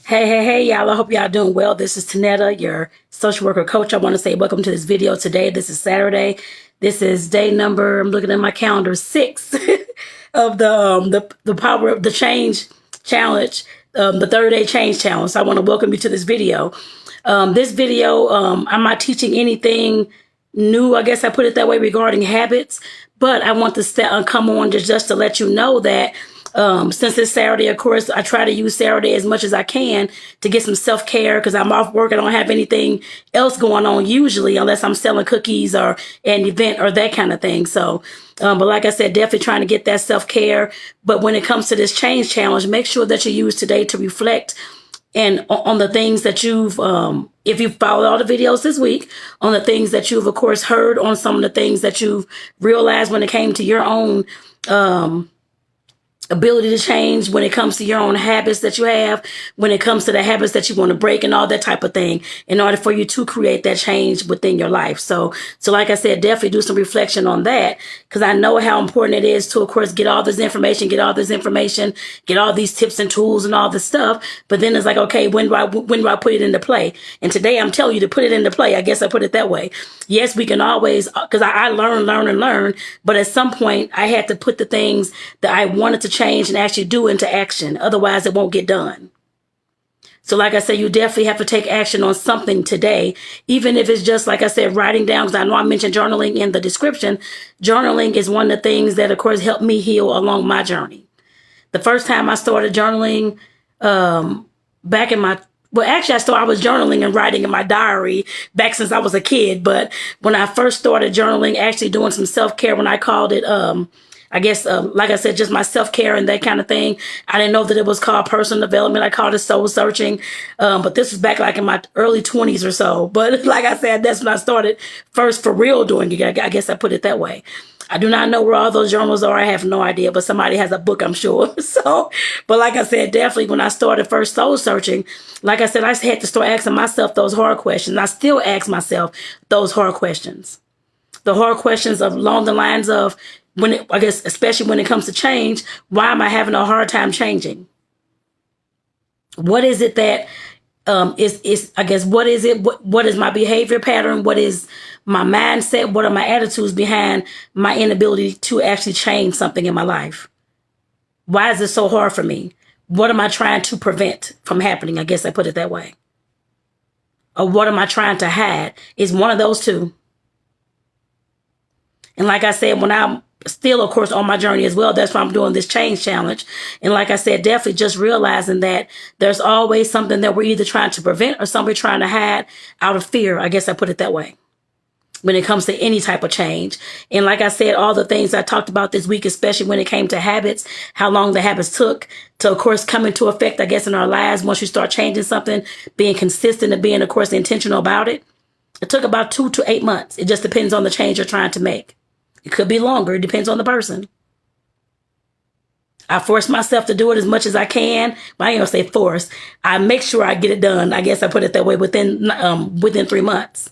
Hey, y'all. I hope y'all doing well. This is Tonetta, your social worker coach. I want to say welcome to this video today. This is Saturday. This is day number, I'm looking at my calendar, 6 of the Power of the Change Challenge, the 30-day change challenge. So I want to welcome you to this video. This video, I'm not teaching anything new, I guess I put it that way, regarding habits, but I want to come on just to let you know that since it's Saturday, of course, I try to use Saturday as much as I can to get some self-care because I'm off work. I don't have anything else going on usually unless I'm selling cookies or an event or that kind of thing. So, but like I said, definitely trying to get that self-care. But when it comes to this change challenge, make sure that you use today to reflect and on the things that you've, if you've followed all the videos this week, on the things that you've, of course, heard, on some of the things that you've realized when it came to your own, ability to change, when it comes to your own habits that you have, when it comes to the habits that you want to break and all that type of thing in order for you to create that change within your life. So like I said, definitely do some reflection on that because I know how important it is to, of course, get all this information, get all these tips and tools and all this stuff. But then it's like, okay, when do I put it into play? And today I'm telling you to put it into play. I guess I put it that way. Yes, we can always, because I learn, but at some point I had to put the things that I wanted to change and actually do into action. Otherwise, it won't get done. So like I said, you definitely have to take action on something today, even if it's just, like I said, writing down, because I know I mentioned journaling in the description. Journaling is one of the things that, of course, helped me heal along my journey. The first time I started journaling, back in my, well, actually, I was journaling and writing in my diary back since I was a kid. But when I first started journaling, actually doing some self-care, when I called it, I guess, like I said, just my self-care and that kind of thing. I didn't know that it was called personal development. I called it soul searching. But this was back like in my early 20s or so. But like I said, that's when I started first for real doing it. I guess I put it that way. I do not know where all those journals are. I have no idea, but somebody has a book, I'm sure. So, but like I said, definitely when I started first soul searching, like I said, I had to start asking myself those hard questions. I still ask myself those hard questions. The hard questions of along the lines of, I guess, especially when it comes to change, why am I having a hard time changing? What is it that I guess, what is it? What is my behavior pattern? What is my mindset? What are my attitudes behind my inability to actually change something in my life? Why is it so hard for me? What am I trying to prevent from happening? I guess I put it that way. Or what am I trying to hide? It's one of those two. And like I said, when I'm still, of course, on my journey as well, that's why I'm doing this change challenge. And like I said, definitely just realizing that there's always something that we're either trying to prevent or something we're trying to hide out of fear. I guess I put it that way when it comes to any type of change. And like I said, all the things I talked about this week, especially when it came to habits, how long the habits took to, of course, come into effect, I guess, in our lives. Once you start changing something, being consistent and being, of course, intentional about it. It took about 2 to 8 months. It just depends on the change you're trying to make. It could be longer. It depends on the person. I force myself to do it as much as I can. But I ain't gonna say force. I make sure I get it done. I guess I put it that way within 3 months.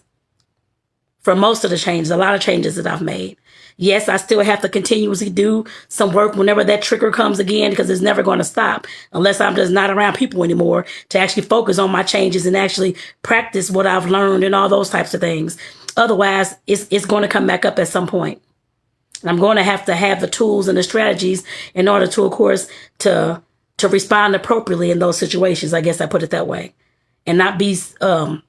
For most of the changes, a lot of changes that I've made. Yes, I still have to continuously do some work whenever that trigger comes again because it's never going to stop unless I'm just not around people anymore to actually focus on my changes and actually practice what I've learned and all those types of things. Otherwise, it's going to come back up at some point. And I'm going to have the tools and the strategies in order to, of course, to respond appropriately in those situations. I guess I put it that way. And not be so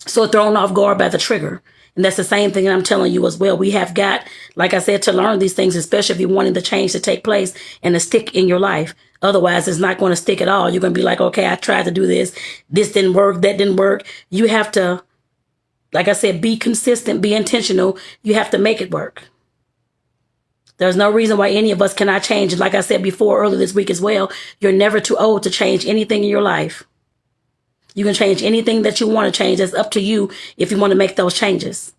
thrown off guard by the trigger. And that's the same thing that I'm telling you as well. We have got, like I said, to learn these things, especially if you're wanting the change to take place and to stick in your life. Otherwise, it's not going to stick at all. You're going to be like, okay, I tried to do this. This didn't work. That didn't work. You have to, like I said, be consistent, be intentional. You have to make it work. There's no reason why any of us cannot change. Like I said before, earlier this week as well, you're never too old to change anything in your life. You can change anything that you want to change. It's up to you if you want to make those changes.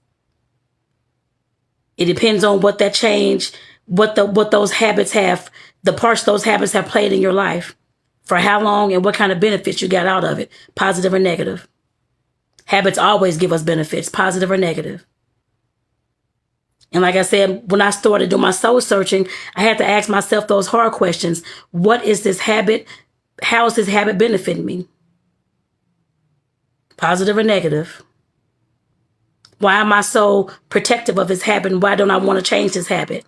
It depends on what that change, what those habits have, the parts those habits have played in your life, for how long and what kind of benefits you got out of it, positive or negative. Habits always give us benefits, positive or negative. And like I said, when I started doing my soul searching, I had to ask myself those hard questions. What is this habit? How is this habit benefiting me? Positive or negative? Why am I so protective of this habit? And why don't I want to change this habit?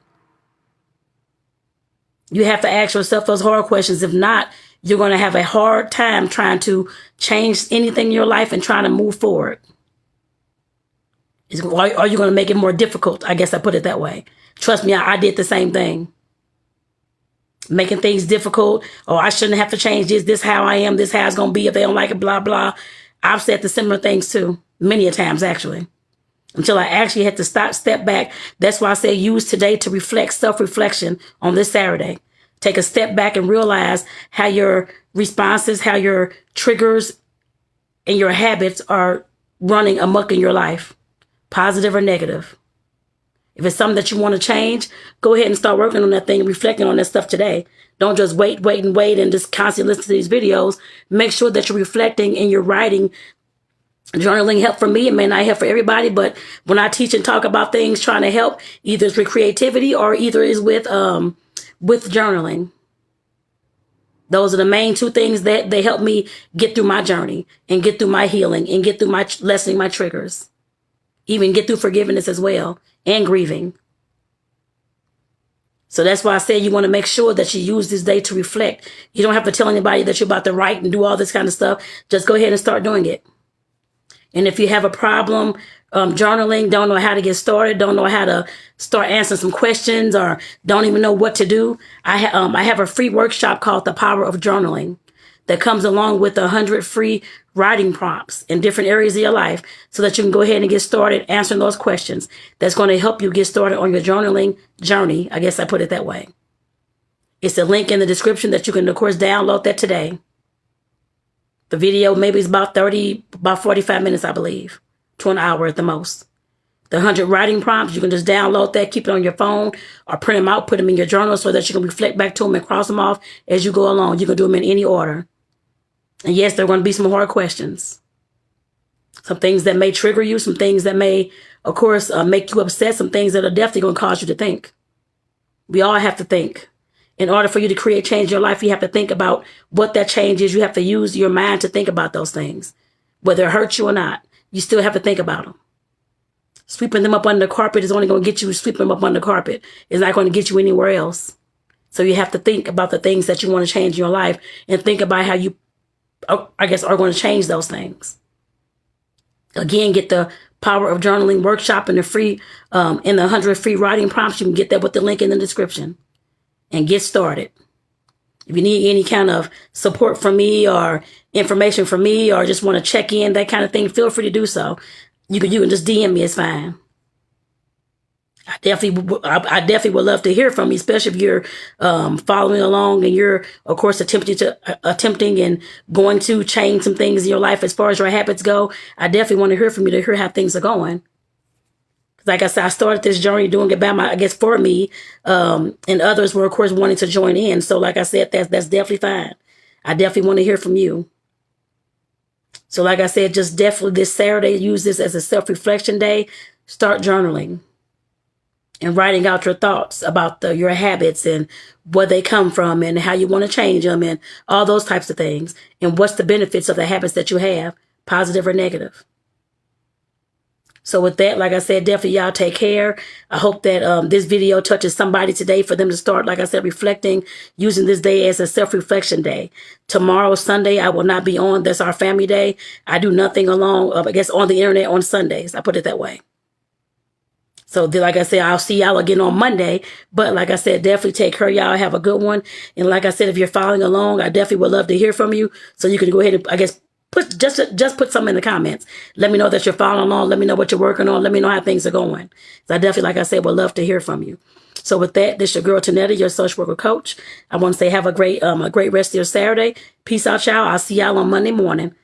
You have to ask yourself those hard questions. If not, you're going to have a hard time trying to change anything in your life and trying to move forward. Are you going to make it more difficult? I guess I put it that way. Trust me, I did the same thing. Making things difficult. Oh, I shouldn't have to change this. This how I am. This how it's going to be if they don't like it, blah, blah. I've said the similar things too. Many a times, actually. Until I actually had to step back. That's why I say use today to reflect, self-reflection on this Saturday. Take a step back and realize how your responses, how your triggers and your habits are running amok in your life. Positive or negative. If it's something that you want to change, go ahead and start working on that thing, reflecting on that stuff today. Don't just wait and just constantly listen to these videos. Make sure that you're reflecting and you're writing. Journaling help for me. It may not help for everybody, but when I teach and talk about things trying to help, either it's with creativity or either is with journaling. Those are the main two things that they help me get through my journey and get through my healing and get through my lessening my triggers. Even get through forgiveness as well and grieving. So that's why I say you want to make sure that you use this day to reflect. You don't have to tell anybody that you're about to write and do all this kind of stuff. Just go ahead and start doing it. And if you have a problem journaling, don't know how to get started, don't know how to start answering some questions, or don't even know what to do, I have a free workshop called The Power of Journaling that comes along with 100 free writing prompts in different areas of your life so that you can go ahead and get started answering those questions. That's going to help you get started on your journaling journey. I guess I put it that way. It's a link in the description that you can, of course, download that today. The video maybe is about 45 minutes, I believe, to an hour at the most. The 100 writing prompts, you can just download that, keep it on your phone, or print them out, put them in your journal so that you can reflect back to them and cross them off as you go along. You can do them in any order. And yes, there are going to be some hard questions. Some things that may trigger you, some things that may, of course, make you upset, some things that are definitely going to cause you to think. We all have to think. In order for you to create change in your life, you have to think about what that change is. You have to use your mind to think about those things. Whether it hurts you or not, you still have to think about them. Sweeping them up under the carpet is only going to get you sweeping them up under the carpet. It's not going to get you anywhere else. So you have to think about the things that you want to change in your life and think about how you, I guess, are going to change those things. Again, get the Power of Journaling workshop and the free, in the 100 free writing prompts. You can get that with the link in the description. And get started. If you need any kind of support from me or information from me or just want to check in, that kind of thing, feel free to do so. You can just DM me. It's fine. I definitely would love to hear from you, especially if you're following along and you're, of course, attempting and going to change some things in your life as far as your habits go. I definitely want to hear from you to hear how things are going. Like I said, I started this journey doing it for me, and others were, of course, wanting to join in. So like I said, that's definitely fine. I definitely want to hear from you. So like I said, just definitely this Saturday, use this as a self-reflection day. Start journaling and writing out your thoughts about your habits and where they come from and how you want to change them and all those types of things. And what's the benefits of the habits that you have, positive or negative. So with that, like I said, definitely y'all take care. I hope that this video touches somebody today for them to start, like I said, reflecting, using this day as a self-reflection day. Tomorrow, Sunday, I will not be on. That's our family day. I do nothing along, I guess, on the internet on Sundays. I put it that way. So like I said, I'll see y'all again on Monday. But like I said, definitely take care, y'all. Have a good one. And like I said, if you're following along, I definitely would love to hear from you. So you can go ahead and, I guess, just put something in the comments. Let me know that you're following along. Let me know what you're working on. Let me know how things are going. So I definitely, like I said, would love to hear from you. So with that, this is your girl Tonetta, your social worker coach. I want to say have a great rest of your Saturday. Peace out, y'all. I'll see y'all on Monday morning.